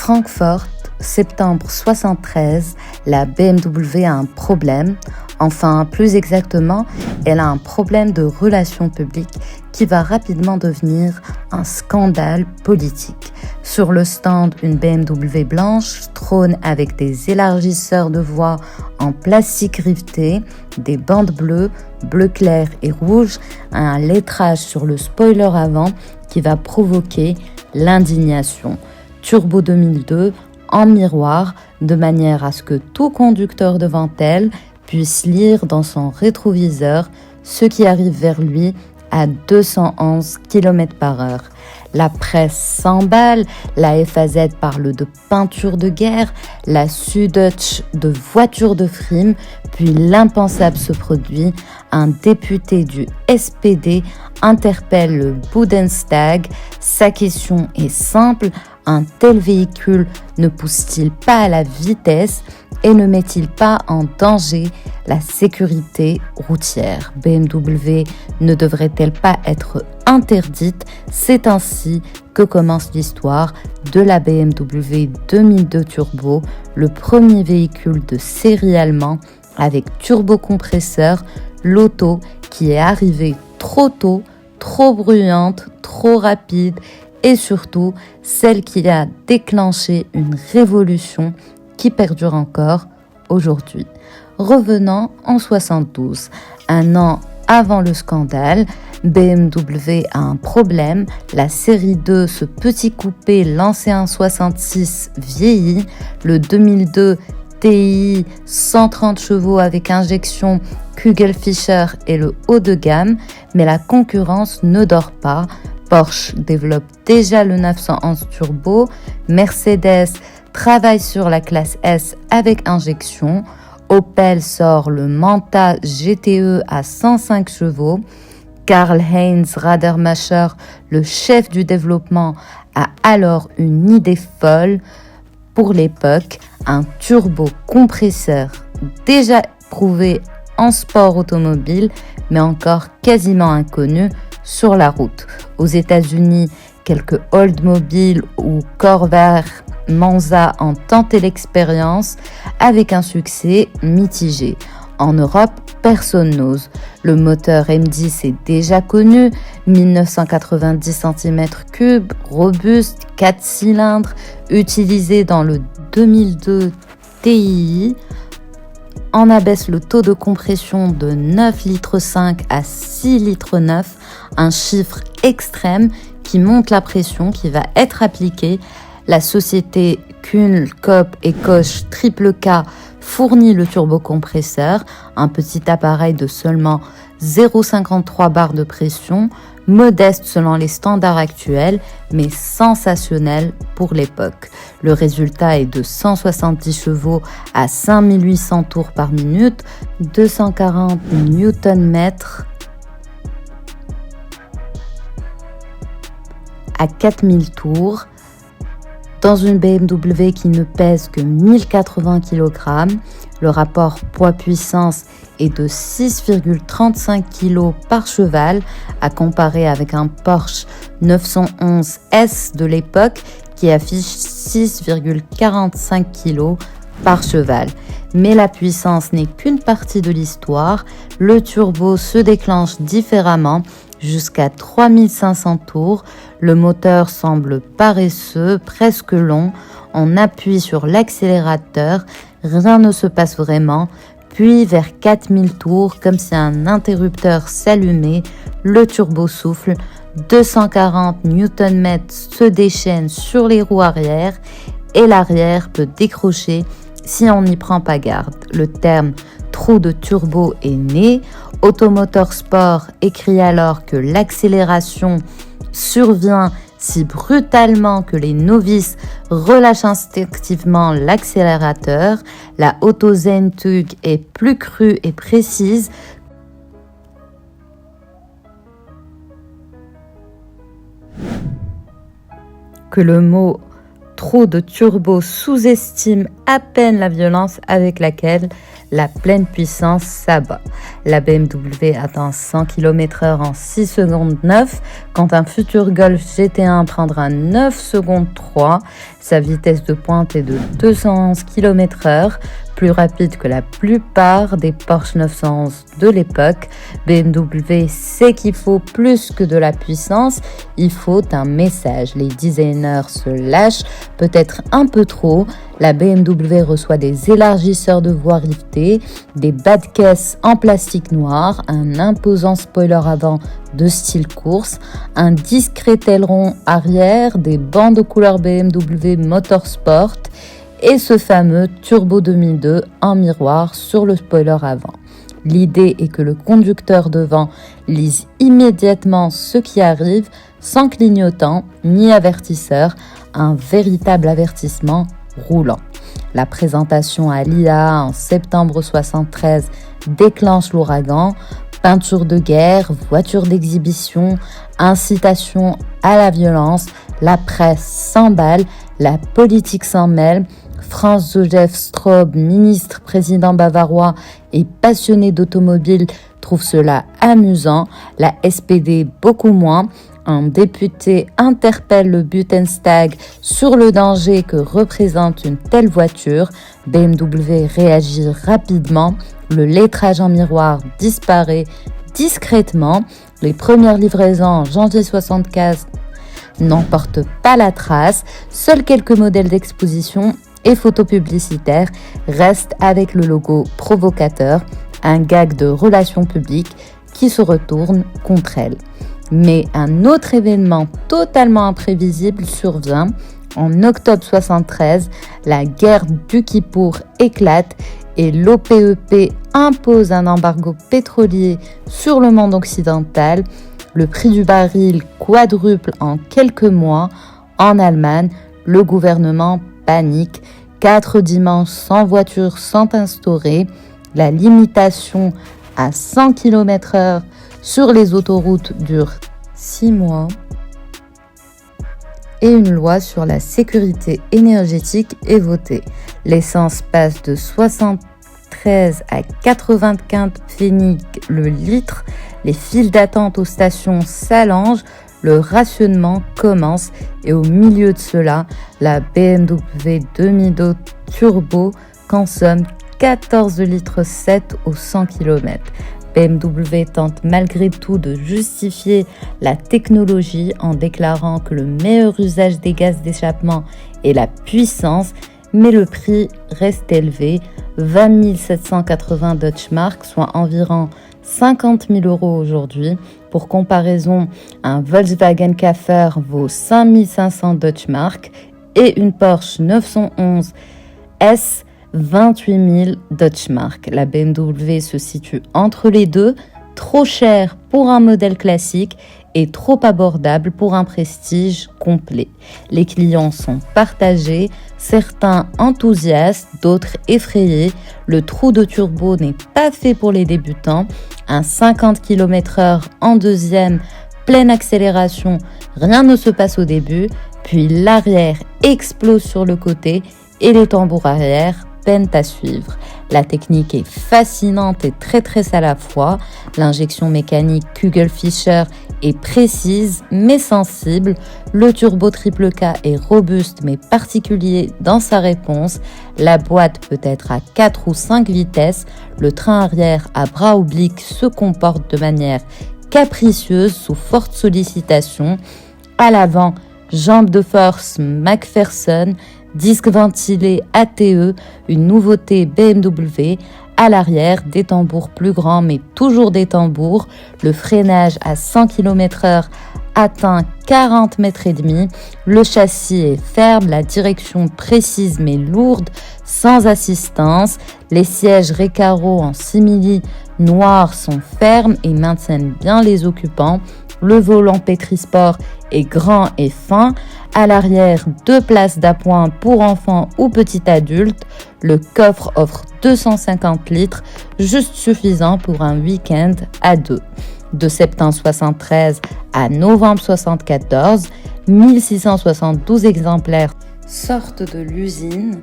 Francfort, septembre 73, la BMW a un problème. Enfin, plus exactement, elle a un problème de relations publiques qui va rapidement devenir un scandale politique. Sur le stand, une BMW blanche trône avec des élargisseurs de voix en plastique riveté, des bandes bleues, bleu clair et rouge, un lettrage sur le spoiler avant qui va provoquer l'indignation. Turbo 2002 en miroir, de manière à ce que tout conducteur devant elle puisse lire dans son rétroviseur ce qui arrive vers lui à 211 km/h. La presse s'emballe, la FAZ parle de peinture de guerre, la Süddeutsche de voiture de frime, puis l'impensable se produit. Un député du SPD interpelle le Bundestag. Sa question est simple, un tel véhicule ne pousse-t-il pas à la vitesse et ne met-il pas en danger la sécurité routière? BMW ne devrait-elle pas être interdite? C'est ainsi que commence l'histoire de la BMW 2002 Turbo, le premier véhicule de série allemand avec turbocompresseur, l'auto qui est arrivée trop tôt, trop bruyante, trop rapide et surtout celle qui a déclenché une révolution qui perdure encore aujourd'hui. Revenant en 72, un an avant le scandale, BMW a un problème. La série 2, ce petit coupé lancé en 66, vieillit. Le 2002 TI 130 chevaux avec injection Kugelfischer est le haut de gamme, mais la concurrence ne dort pas. Porsche développe déjà le 911 Turbo, Mercedes travaille sur la classe S avec injection, Opel sort le Manta GTE à 105 chevaux, Karl-Heinz Radermacher, le chef du développement, a alors une idée folle. Pour l'époque, un turbo-compresseur déjà prouvé en sport automobile, mais encore quasiment inconnu sur la route. Aux États-Unis, quelques Oldsmobile ou Corvair Monza ont tenté l'expérience avec un succès mitigé. En Europe, personne n'ose. Le moteur M10 est déjà connu, 1990 cm3, robuste, 4 cylindres, utilisé dans le 2002 TI. On abaisse le taux de compression de 9,5 litres à 6,9 litres, un chiffre extrême qui monte la pression qui va être appliquée. La société Kuhn, Kopp et Koch Triple K fournit le turbocompresseur, un petit appareil de seulement 0,53 bar de pression, modeste selon les standards actuels, mais sensationnel pour l'époque. Le résultat est de 170 chevaux à 5800 tours par minute, 240 Nm à 4000 tours, dans une BMW qui ne pèse que 1080 kg. Le rapport poids-puissance est de 6,35 kg par cheval, à comparer avec un Porsche 911 S de l'époque qui affiche 6,45 kg par cheval. Mais la puissance n'est qu'une partie de l'histoire. Le turbo se déclenche différemment jusqu'à 3500 tours. Le moteur semble paresseux, presque long. On appuie sur l'accélérateur, rien ne se passe vraiment. Puis vers 4000 tours, comme si un interrupteur s'allumait, le turbo souffle. 240 Nm se déchaînent sur les roues arrière et l'arrière peut décrocher si on n'y prend pas garde. Le terme trou de turbo est né. Automotor Sport écrit alors que l'accélération survient si brutalement que les novices relâchent instinctivement l'accélérateur. La Autozentug est plus crue et précise que le mot trou de turbo sous-estime à peine la violence avec laquelle la pleine puissance s'abat. La BMW atteint 100 km/h en 6 secondes 9, quand un futur Golf GT1 prendra 9 secondes 3. Sa vitesse de pointe est de 211 km/h, plus rapide que la plupart des Porsche 911 de l'époque. BMW sait qu'il faut plus que de la puissance, il faut un message. Les designers se lâchent, peut-être un peu trop. La BMW reçoit des élargisseurs de voies rivetés, des bas de caisse en plastique noir, un imposant spoiler avant de style course, un discret aileron arrière, des bandes de couleur BMW Motorsport et ce fameux Turbo 2002 en miroir sur le spoiler avant. L'idée est que le conducteur devant lise immédiatement ce qui arrive sans clignotant ni avertisseur, un véritable avertissement roulant. La présentation à l'IA en septembre 73 déclenche l'ouragan. Peinture de guerre, voiture d'exhibition, incitation à la violence, la presse s'emballe, la politique s'en mêle. Franz Josef Straub, ministre, président bavarois et passionné d'automobile, trouve cela amusant. La SPD beaucoup moins. Un député interpelle le Bundestag sur le danger que représente une telle voiture. BMW réagit rapidement. Le lettrage en miroir disparaît discrètement. Les premières livraisons en janvier 1975 n'en portent pas la trace. Seuls quelques modèles d'exposition et photos publicitaires restent avec le logo provocateur, un gag de relations publiques qui se retourne contre elle. Mais un autre événement totalement imprévisible survient. En octobre 1973, la guerre du Kippour éclate et l'OPEP impose un embargo pétrolier sur le monde occidental. Le prix du baril quadruple en quelques mois. En Allemagne, le gouvernement panique. 4 dimanches sans voiture sont instaurés. La limitation à 100 km/h sur les autoroutes dure 6 mois. Et une loi sur la sécurité énergétique est votée. L'essence passe de 73 à 95 pfennig le litre. Les files d'attente aux stations s'allongent. Le rationnement commence et au milieu de cela, la BMW 2002 Turbo consomme 14,7 litres au 100 km. BMW tente malgré tout de justifier la technologie en déclarant que le meilleur usage des gaz d'échappement est la puissance, mais le prix reste élevé, 20 780 Deutschmark, soit environ 50 000 € aujourd'hui. Pour comparaison, un Volkswagen Käfer vaut 5 500 Deutschmark et une Porsche 911 S 28 000 Deutschmark. La BMW se situe entre les deux, trop cher pour un modèle classique et trop abordable pour un prestige complet. Les clients sont partagés, certains enthousiastes, d'autres effrayés. Le trou de turbo n'est pas fait pour les débutants. Un 50 km/h en deuxième, pleine accélération, rien ne se passe au début, puis l'arrière explose sur le côté et les tambours arrière peinent à suivre. La technique est fascinante et très à la fois. L'injection mécanique Kugelfischer est précise mais sensible. Le turbo triple K est robuste mais particulier dans sa réponse. La boîte peut être à 4 ou 5 vitesses. Le train arrière à bras obliques se comporte de manière capricieuse sous forte sollicitation. À l'avant, jambes de force McPherson, disque ventilé ATE, une nouveauté BMW. À l'arrière, des tambours plus grands mais toujours des tambours. Le freinage à 100 km/h atteint 40 mètres et demi. Le châssis est ferme, la direction précise mais lourde, sans assistance. Les sièges Recaro en simili noir sont fermes et maintiennent bien les occupants. Le volant Petrisport est grand et fin. À l'arrière, 2 places d'appoint pour enfants ou petits adultes. Le coffre offre 250 litres, juste suffisant pour un week-end à 2. De septembre 73 à novembre 74, 1672 exemplaires sortent de l'usine.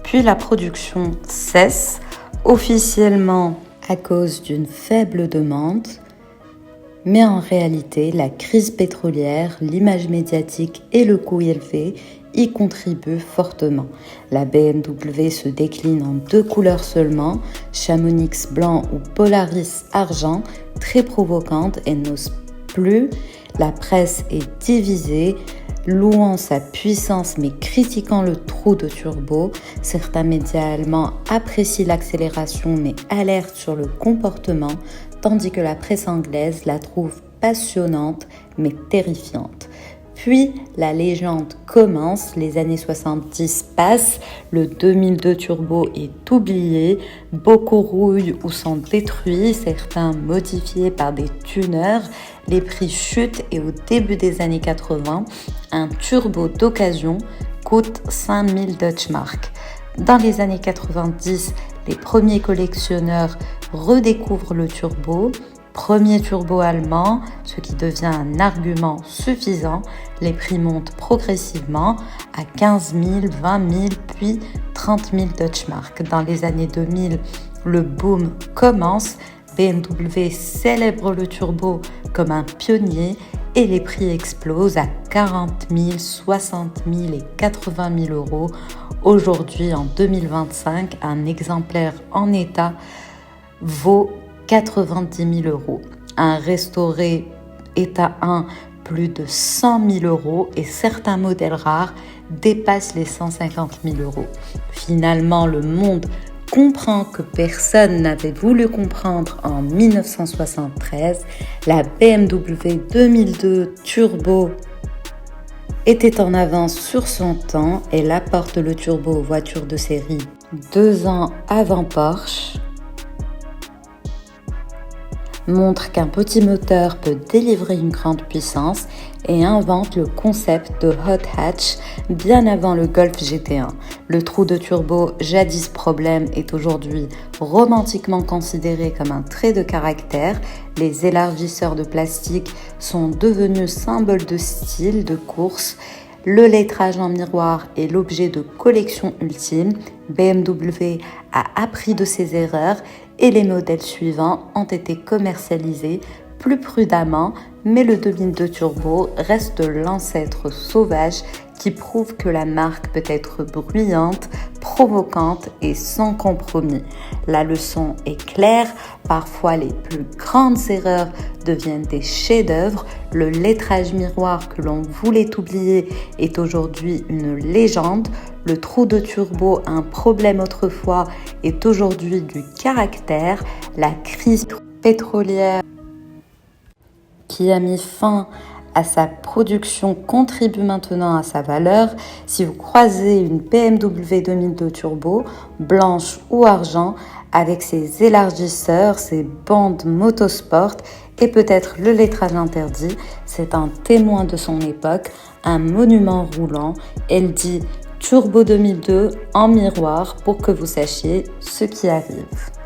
Puis la production cesse, officiellement à cause d'une faible demande. Mais en réalité, la crise pétrolière, l'image médiatique et le coût élevé y contribuent fortement. La BMW se décline en 2 couleurs seulement, Chamonix blanc ou Polaris argent, très provocante et n'ose plus. La presse est divisée, louant sa puissance mais critiquant le trou de turbo. Certains médias allemands apprécient l'accélération mais alertent sur le comportement, tandis que la presse anglaise la trouve passionnante mais terrifiante. Puis la légende commence, les années 70 passent, le 2002 turbo est oublié, beaucoup rouillent ou sont détruits, certains modifiés par des tuners, les prix chutent et au début des années 80, un turbo d'occasion coûte 5000 Deutschmark. Dans les années 90, les premiers collectionneurs redécouvrent le turbo. Premier turbo allemand, ce qui devient un argument suffisant. Les prix montent progressivement à 15 000, 20 000, puis 30 000 Deutschmark. Dans les années 2000, le boom commence. BMW célèbre le turbo comme un pionnier et les prix explosent à 40 000, 60 000 et 80 000 euros. Aujourd'hui, en 2025, un exemplaire en état vaut 90 000 euros. Un restauré état 1, plus de 100 000 euros et certains modèles rares dépassent les 150 000 euros. Finalement, le monde comprend que personne n'avait voulu comprendre en 1973. La BMW 2002 Turbo était en avance sur son temps. Elle apporte le turbo aux voitures de série 2 ans avant Porsche, montre qu'un petit moteur peut délivrer une grande puissance et invente le concept de hot hatch bien avant le Golf GT1. Le trou de turbo, jadis problème, est aujourd'hui romantiquement considéré comme un trait de caractère. Les élargisseurs de plastique sont devenus symboles de style, de course. Le lettrage en miroir est l'objet de collection ultime. BMW a appris de ses erreurs et les modèles suivants ont été commercialisés plus prudemment, mais le 2002 Turbo reste l'ancêtre sauvage qui prouve que la marque peut être bruyante, provocante et sans compromis. La leçon est claire, parfois les plus grandes erreurs deviennent des chefs-d'œuvre. Le lettrage miroir que l'on voulait oublier est aujourd'hui une légende. Le trou de turbo, un problème autrefois, est aujourd'hui du caractère. La crise pétrolière qui a mis fin à sa production contribue maintenant à sa valeur. Si vous croisez une BMW 2002 Turbo, blanche ou argent, avec ses élargisseurs, ses bandes motosport et peut-être le lettrage interdit, c'est un témoin de son époque, un monument roulant. Elle dit Turbo 2002 en miroir pour que vous sachiez ce qui arrive.